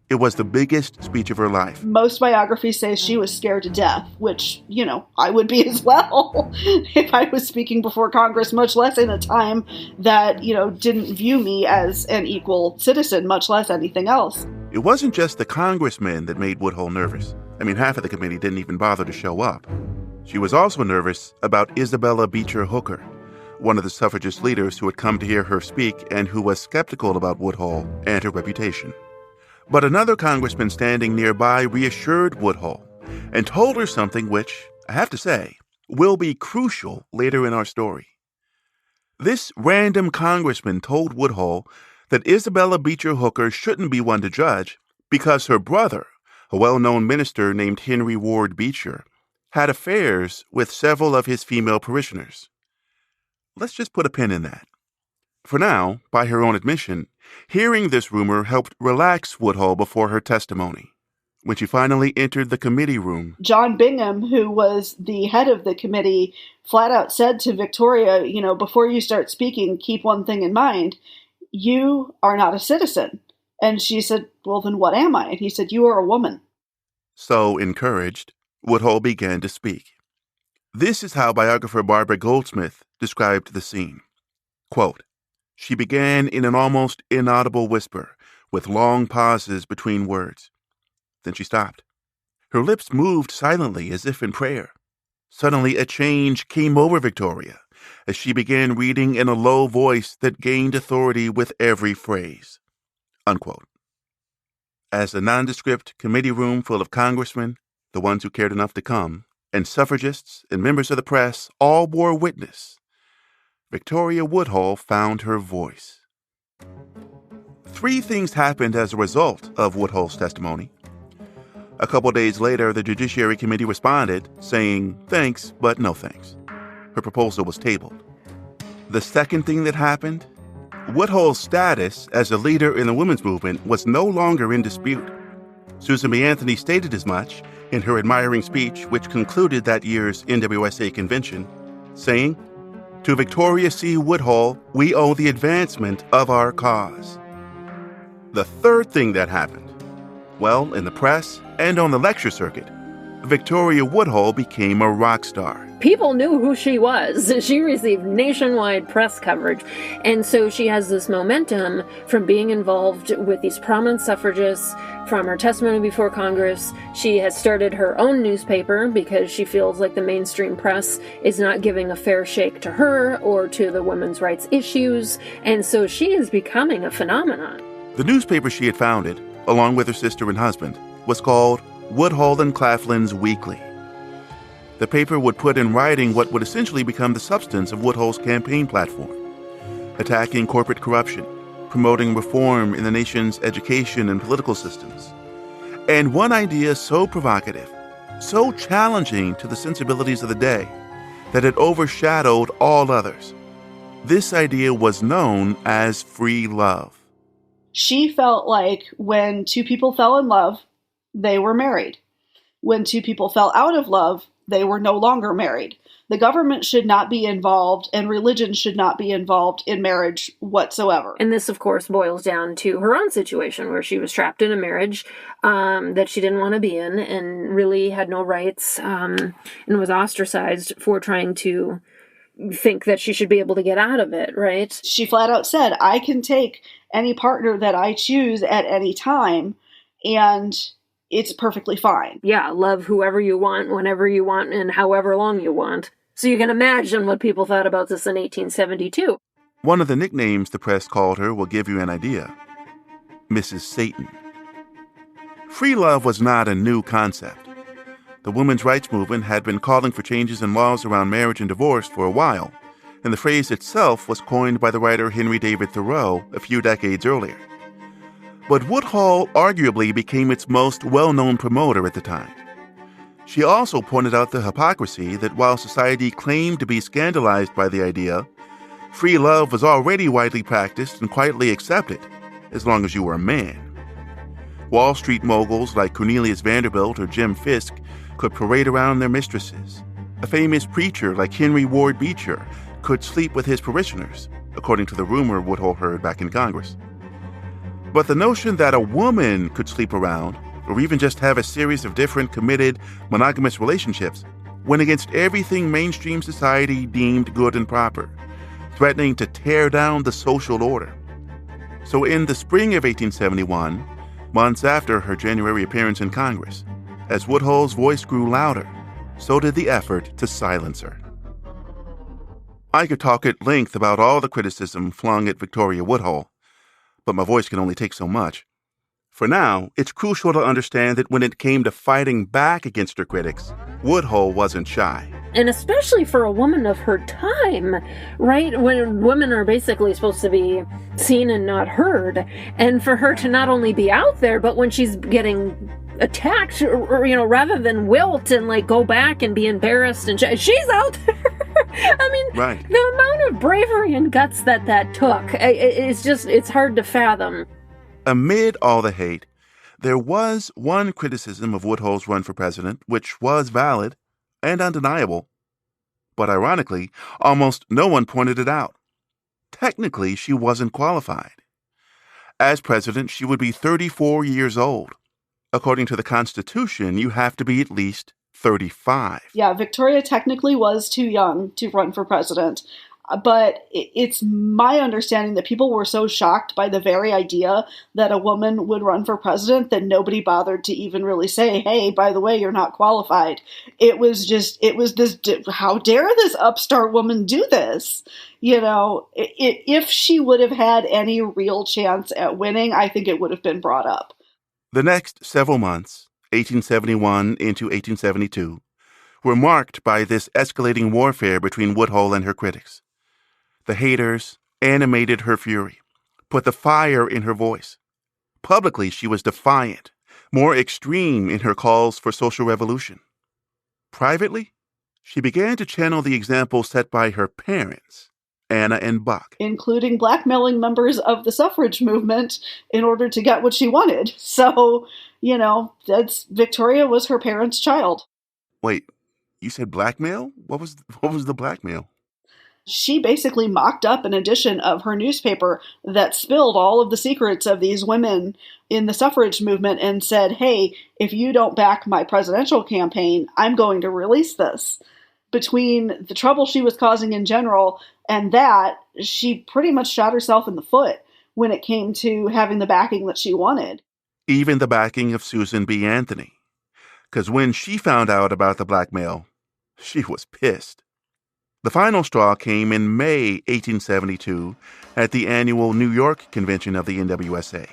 it was the biggest speech of her life. Most biographies say she was scared to death, which, I would be as well if I was speaking before Congress, much less in a time that, didn't view me as an equal citizen, much less anything else. It wasn't just the congressmen that made Woodhull nervous. Half of the committee didn't even bother to show up. She was also nervous about Isabella Beecher Hooker, one of the suffragist leaders who had come to hear her speak and who was skeptical about Woodhull and her reputation. But another congressman standing nearby reassured Woodhull and told her something which, I have to say, will be crucial later in our story. This random congressman told Woodhull that Isabella Beecher Hooker shouldn't be one to judge because her brother, a well-known minister named Henry Ward Beecher, had affairs with several of his female parishioners. Let's just put a pin in that. For now, by her own admission, hearing this rumor helped relax Woodhull before her testimony. When she finally entered the committee room, John Bingham, who was the head of the committee, flat out said to Victoria, before you start speaking, keep one thing in mind. You are not a citizen. And she said, well, then what am I? And he said, you are a woman. So encouraged, Woodhull began to speak. This is how biographer Barbara Goldsmith described the scene. Quote, she began in an almost inaudible whisper, with long pauses between words. Then she stopped. Her lips moved silently as if in prayer. Suddenly a change came over Victoria as she began reading in a low voice that gained authority with every phrase. Unquote. As a nondescript committee room full of congressmen, the ones who cared enough to come, and suffragists and members of the press all bore witness, Victoria Woodhull found her voice. 3 things happened as a result of Woodhull's testimony. A couple days later, the Judiciary Committee responded, saying thanks, but no thanks. Her proposal was tabled. The second thing that happened, Woodhull's status as a leader in the women's movement was no longer in dispute. Susan B. Anthony stated as much in her admiring speech, which concluded that year's NWSA convention, saying, to Victoria C. Woodhull, we owe the advancement of our cause. The third thing that happened, well, in the press and on the lecture circuit, Victoria Woodhull became a rock star. People knew who she was. She received nationwide press coverage. And so she has this momentum from being involved with these prominent suffragists, from her testimony before Congress. She has started her own newspaper because she feels like the mainstream press is not giving a fair shake to her or to the women's rights issues. And so she is becoming a phenomenon. The newspaper she had founded, along with her sister and husband, was called Woodhull and Claflin's Weekly. The paper would put in writing what would essentially become the substance of Woodhull's campaign platform, attacking corporate corruption, promoting reform in the nation's education and political systems. And one idea so provocative, so challenging to the sensibilities of the day, that it overshadowed all others. This idea was known as free love. She felt like when 2 people fell in love, they were married. When 2 people fell out of love, they were no longer married. The government should not be involved, and religion should not be involved in marriage whatsoever. And this, of course, boils down to her own situation, where she was trapped in a marriage that she didn't want to be in and really had no rights, and was ostracized for trying to think that she should be able to get out of it, right? She flat out said, I can take any partner that I choose at any time, and it's perfectly fine. Yeah, love whoever you want, whenever you want, and however long you want. So you can imagine what people thought about this in 1872. One of the nicknames the press called her will give you an idea. Mrs. Satan. Free love was not a new concept. The women's rights movement had been calling for changes in laws around marriage and divorce for a while, and the phrase itself was coined by the writer Henry David Thoreau a few decades earlier. But Woodhull arguably became its most well-known promoter at the time. She also pointed out the hypocrisy that while society claimed to be scandalized by the idea, free love was already widely practiced and quietly accepted, as long as you were a man. Wall Street moguls like Cornelius Vanderbilt or Jim Fisk could parade around their mistresses. A famous preacher like Henry Ward Beecher could sleep with his parishioners, according to the rumor Woodhull heard back in Congress. But the notion that a woman could sleep around, or even just have a series of different committed, monogamous relationships, went against everything mainstream society deemed good and proper, threatening to tear down the social order. So in the spring of 1871, months after her January appearance in Congress, as Woodhull's voice grew louder, so did the effort to silence her. I could talk at length about all the criticism flung at Victoria Woodhull, but my voice can only take so much. For now, it's crucial to understand that when it came to fighting back against her critics, Woodhull wasn't shy. And especially for a woman of her time, right? When women are basically supposed to be seen and not heard. And for her to not only be out there, but when she's getting attacked, or rather than wilt and go back and be embarrassed, and she's out there. I mean, right. The amount of bravery and guts that took, it's hard to fathom. Amid all the hate, there was one criticism of Woodhull's run for president which was valid and undeniable. But ironically, almost no one pointed it out. Technically, she wasn't qualified. As president, she would be 34 years old. According to the Constitution, you have to be at least 35. Yeah, Victoria technically was too young to run for president. But it's my understanding that people were so shocked by the very idea that a woman would run for president that nobody bothered to even really say, hey, by the way, you're not qualified. It was this, how dare this upstart woman do this? If she would have had any real chance at winning, I think it would have been brought up. The next several months, 1871 into 1872, were marked by this escalating warfare between Woodhull and her critics. The haters animated her fury, put the fire in her voice. Publicly, she was defiant, more extreme in her calls for social revolution. Privately, she began to channel the example set by her parents, Anna and Buck, including blackmailing members of the suffrage movement in order to get what she wanted. So, Victoria was her parents' child. Wait, you said blackmail? What was the blackmail? She basically mocked up an edition of her newspaper that spilled all of the secrets of these women in the suffrage movement and said, hey, if you don't back my presidential campaign, I'm going to release this. Between the trouble she was causing in general and that, she pretty much shot herself in the foot when it came to having the backing that she wanted. Even the backing of Susan B. Anthony. Because when she found out about the blackmail, she was pissed. The final straw came in May 1872 at the annual New York convention of the NWSA.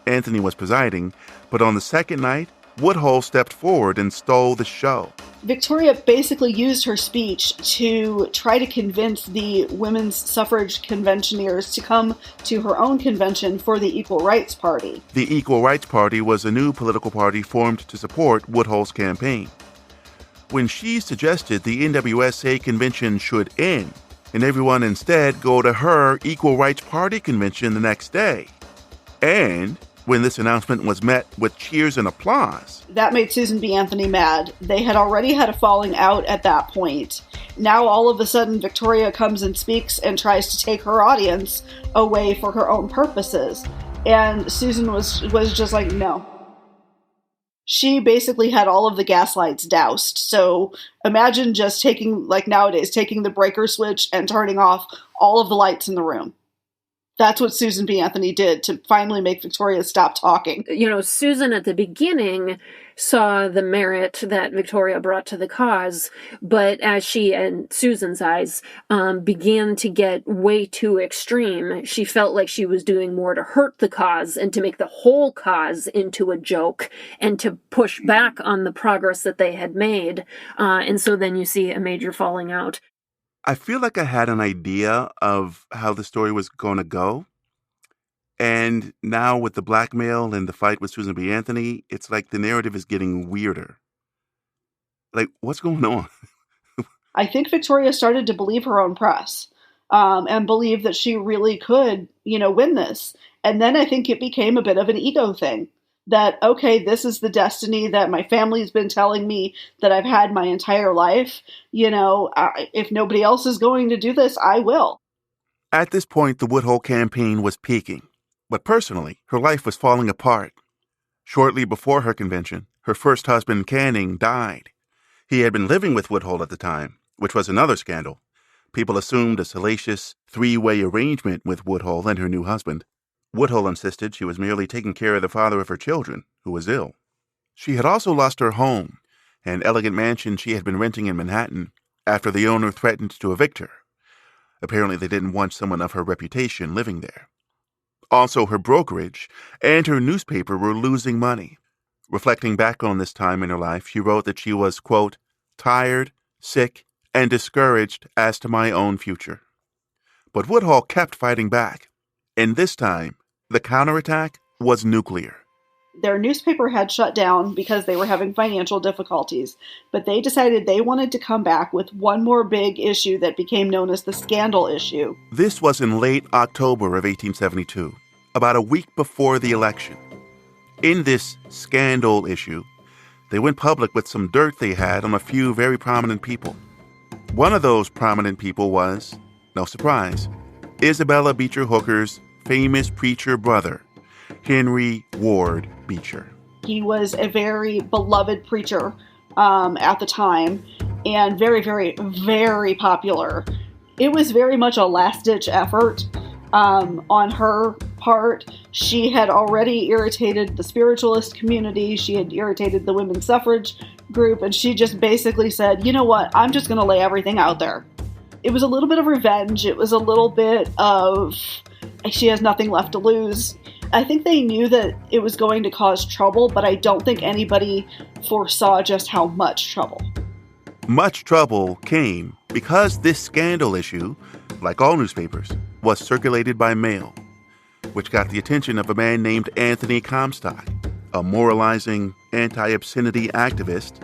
Anthony was presiding, but on the second night, Woodhull stepped forward and stole the show. Victoria basically used her speech to try to convince the women's suffrage conventioneers to come to her own convention for the Equal Rights Party. The Equal Rights Party was a new political party formed to support Woodhull's campaign. When she suggested the NWSA convention should end and everyone instead go to her Equal Rights Party convention the next day, and when this announcement was met with cheers and applause. That made Susan B. Anthony mad. They had already had a falling out at that point. Now all of a sudden Victoria comes and speaks and tries to take her audience away for her own purposes. And Susan was just like, no. She basically had all of the gas lights doused. So imagine just taking, like nowadays, taking the breaker switch and turning off all of the lights in the room. That's what Susan B. Anthony did to finally make Victoria stop talking. You know, Susan at the beginning saw the merit that Victoria brought to the cause, but as she, in Susan's eyes, began to get way too extreme, she felt like she was doing more to hurt the cause and to make the whole cause into a joke and to push back on the progress that they had made. And so then you see a major falling out. I feel like I had an idea of how the story was going to go. And now with the blackmail and the fight with Susan B. Anthony, it's like the narrative is getting weirder. Like, what's going on? I think Victoria started to believe her own press and believe that she really could, win this. And then I think it became a bit of an ego thing. That, okay, this is the destiny that my family's been telling me that I've had my entire life. If nobody else is going to do this, I will. At this point, the Woodhull campaign was peaking. But personally, her life was falling apart. Shortly before her convention, her first husband, Canning, died. He had been living with Woodhull at the time, which was another scandal. People assumed a salacious, three-way arrangement with Woodhull and her new husband. Woodhull insisted she was merely taking care of the father of her children, who was ill. She had also lost her home, an elegant mansion she had been renting in Manhattan, after the owner threatened to evict her. Apparently they didn't want someone of her reputation living there. Also, her brokerage and her newspaper were losing money. Reflecting back on this time in her life, she wrote that she was, quote, tired, sick, and discouraged as to my own future. But Woodhull kept fighting back. And this time, the counterattack was nuclear. Their newspaper had shut down because they were having financial difficulties, but they decided they wanted to come back with one more big issue that became known as the scandal issue. This was in late October of 1872, about a week before the election. In this scandal issue, they went public with some dirt they had on a few very prominent people. One of those prominent people was, no surprise, Isabella Beecher Hooker's famous preacher brother, Henry Ward Beecher. He was a very beloved preacher at the time and very, very, very popular. It was very much a last-ditch effort on her part. She had already irritated the spiritualist community. She had irritated the women's suffrage group, and she just basically said, you know what, I'm just going to lay everything out there. It was a little bit of revenge. It was a little bit of she has nothing left to lose. I think they knew that it was going to cause trouble, but I don't think anybody foresaw just how much trouble. Much trouble came because this scandal issue, like all newspapers, was circulated by mail, which got the attention of a man named Anthony Comstock, a moralizing, anti-obscenity activist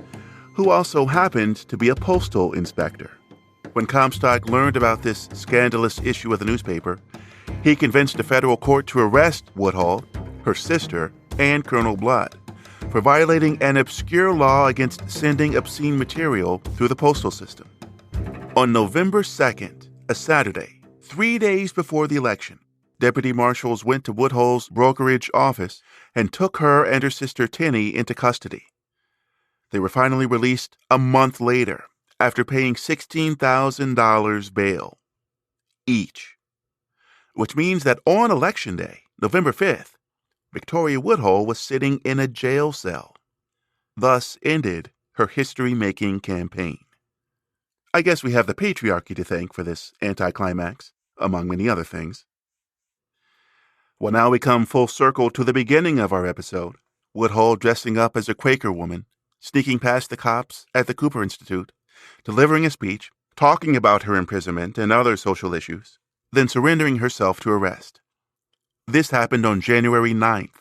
who also happened to be a postal inspector. When Comstock learned about this scandalous issue of the newspaper, he convinced a federal court to arrest Woodhull, her sister, and Colonel Blood for violating an obscure law against sending obscene material through the postal system. On November 2nd, a Saturday, 3 days before the election, deputy marshals went to Woodhull's brokerage office and took her and her sister Tinny into custody. They were finally released a month later after paying $16,000 bail each. Which means that on Election Day, November 5th, Victoria Woodhull was sitting in a jail cell. Thus ended her history-making campaign. I guess we have the patriarchy to thank for this anticlimax, among many other things. Well, now we come full circle to the beginning of our episode. Woodhull dressing up as a Quaker woman, sneaking past the cops at the Cooper Institute, delivering a speech, talking about her imprisonment and other social issues, then surrendering herself to arrest. This happened on January 9th,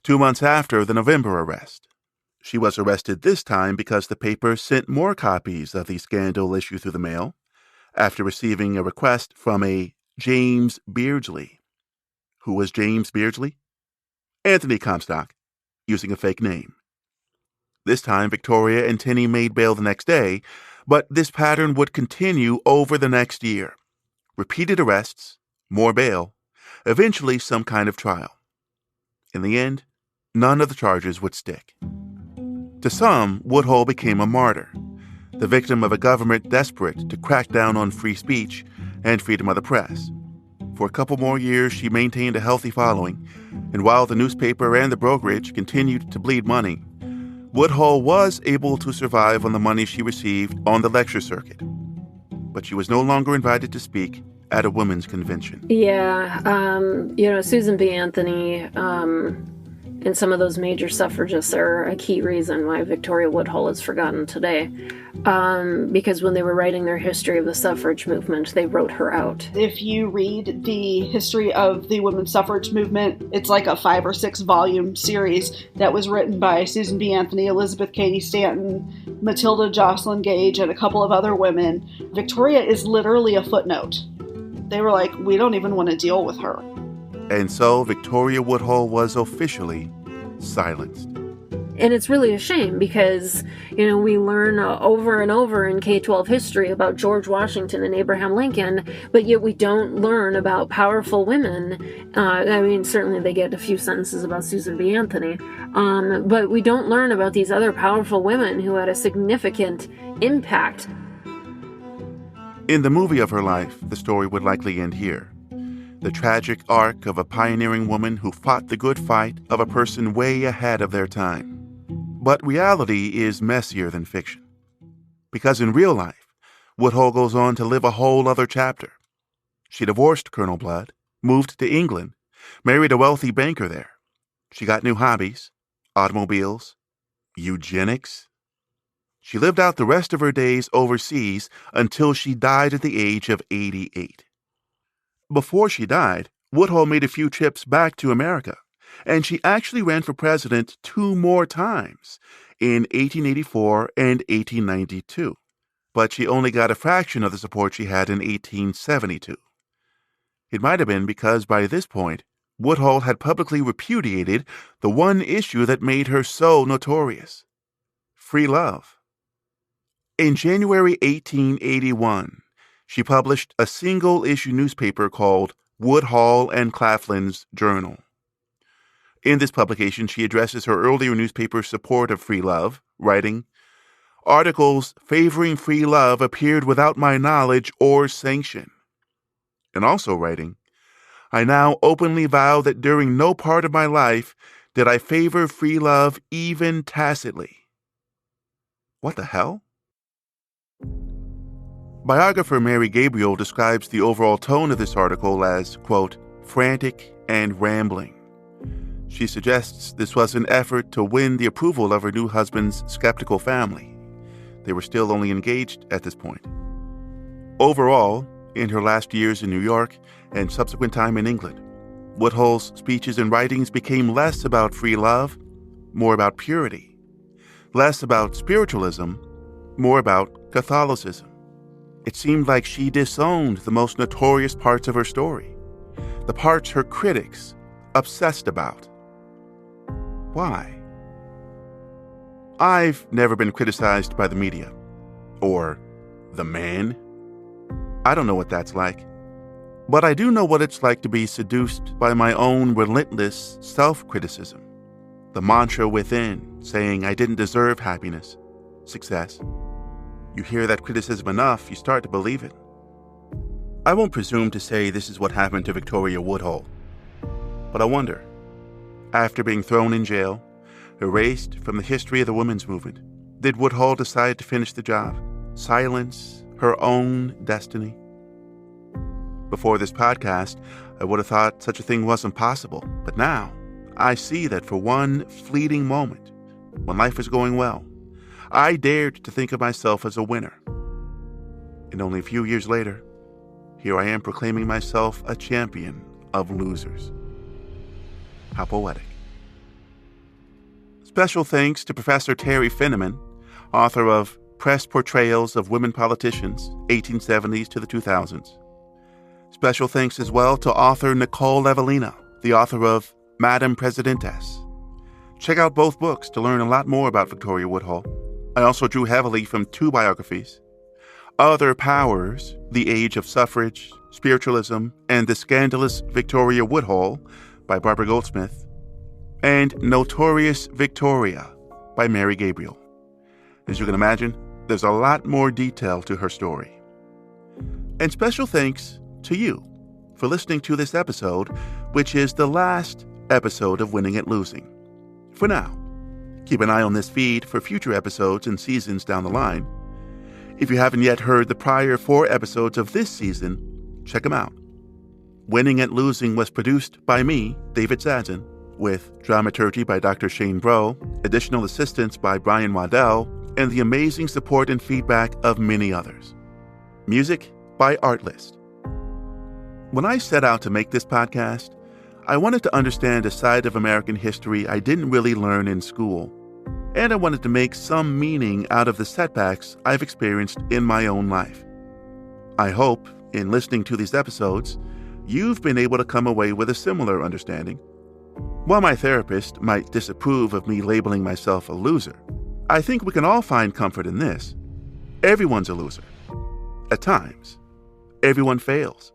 2 months after the November arrest. She was arrested this time because the paper sent more copies of the scandal issue through the mail after receiving a request from a James Beardsley. Who was James Beardsley? Anthony Comstock, using a fake name. This time, Victoria and Tinny made bail the next day, but this pattern would continue over the next year. Repeated arrests, more bail, eventually some kind of trial. In the end, none of the charges would stick. To some, Woodhull became a martyr, the victim of a government desperate to crack down on free speech and freedom of the press. For a couple more years, she maintained a healthy following, and while the newspaper and the brokerage continued to bleed money, Woodhull was able to survive on the money she received on the lecture circuit. But she was no longer invited to speak at a women's convention. Yeah, Susan B. Anthony and some of those major suffragists are a key reason why Victoria Woodhull is forgotten today. Because when they were writing their history of the suffrage movement, they wrote her out. If you read the history of the women's suffrage movement, it's like a 5 or 6 volume series that was written by Susan B. Anthony, Elizabeth Cady Stanton, Matilda Jocelyn Gage, and a couple of other women. Victoria is literally a footnote. They were like, we don't even want to deal with her. And so Victoria Woodhull was officially silenced. And it's really a shame because, we learn over and over in K-12 history about George Washington and Abraham Lincoln, but yet we don't learn about powerful women. Certainly they get a few sentences about Susan B. Anthony, but we don't learn about these other powerful women who had a significant impact. In the movie of her life, the story would likely end here. The tragic arc of a pioneering woman who fought the good fight of a person way ahead of their time. But reality is messier than fiction. Because in real life, Woodhull goes on to live a whole other chapter. She divorced Colonel Blood, moved to England, married a wealthy banker there. She got new hobbies, automobiles, eugenics. She lived out the rest of her days overseas until she died at the age of 88. Before she died, Woodhull made a few trips back to America, and she actually ran for president 2 more times, in 1884 and 1892. But she only got a fraction of the support she had in 1872. It might have been because by this point, Woodhull had publicly repudiated the one issue that made her so notorious: free love. In January 1881, she published a single-issue newspaper called Woodhull and Claflin's Journal. In this publication, she addresses her earlier newspaper's support of free love, writing, "Articles favoring free love appeared without my knowledge or sanction." And also writing, "I now openly vow that during no part of my life did I favor free love even tacitly." What the hell? Biographer Mary Gabriel describes the overall tone of this article as, quote, frantic and rambling. She suggests this was an effort to win the approval of her new husband's skeptical family. They were still only engaged at this point. Overall, in her last years in New York and subsequent time in England, Woodhull's speeches and writings became less about free love, more about purity, less about spiritualism, more about Catholicism. It seemed like she disowned the most notorious parts of her story, the parts her critics obsessed about. Why? I've never been criticized by the media. Or the man. I don't know what that's like. But I do know what it's like to be seduced by my own relentless self-criticism. The mantra within saying I didn't deserve happiness, success. You hear that criticism enough, you start to believe it. I won't presume to say this is what happened to Victoria Woodhull. But I wonder, after being thrown in jail, erased from the history of the women's movement, did Woodhull decide to finish the job, silence her own destiny? Before this podcast, I would have thought such a thing wasn't possible. But now, I see that for one fleeting moment, when life was going well, I dared to think of myself as a winner. And only a few years later, here I am proclaiming myself a champion of losers. How poetic. Special thanks to Professor Terry Finneman, author of Press Portrayals of Women Politicians, 1870s to the 2000s. Special thanks as well to author Nicole Evelina, the author of Madam Presidentess. Check out both books to learn a lot more about Victoria Woodhull. I also drew heavily from two biographies: Other Powers, The Age of Suffrage, Spiritualism, and the Scandalous Victoria Woodhull by Barbara Goldsmith, and Notorious Victoria by Mary Gabriel. As you can imagine, there's a lot more detail to her story. And special thanks to you for listening to this episode, which is the last episode of Winning at Losing. For now, keep an eye on this feed for future episodes and seasons down the line. If you haven't yet heard the prior 4 episodes of this season, check them out. Winning at Losing was produced by me, David Sadzin, with dramaturgy by Dr. Shane Bro, additional assistance by Brian Waddell, and the amazing support and feedback of many others. Music by Artlist. When I set out to make this podcast, I wanted to understand a side of American history I didn't really learn in school, and I wanted to make some meaning out of the setbacks I've experienced in my own life. I hope, in listening to these episodes, you've been able to come away with a similar understanding. While my therapist might disapprove of me labeling myself a loser, I think we can all find comfort in this. Everyone's a loser. At times, everyone fails.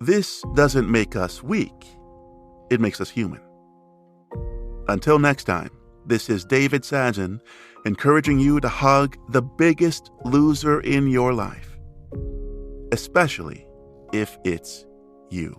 This doesn't make us weak. It makes us human. Until next time, this is David Sadzin, encouraging you to hug the biggest loser in your life, especially if it's you.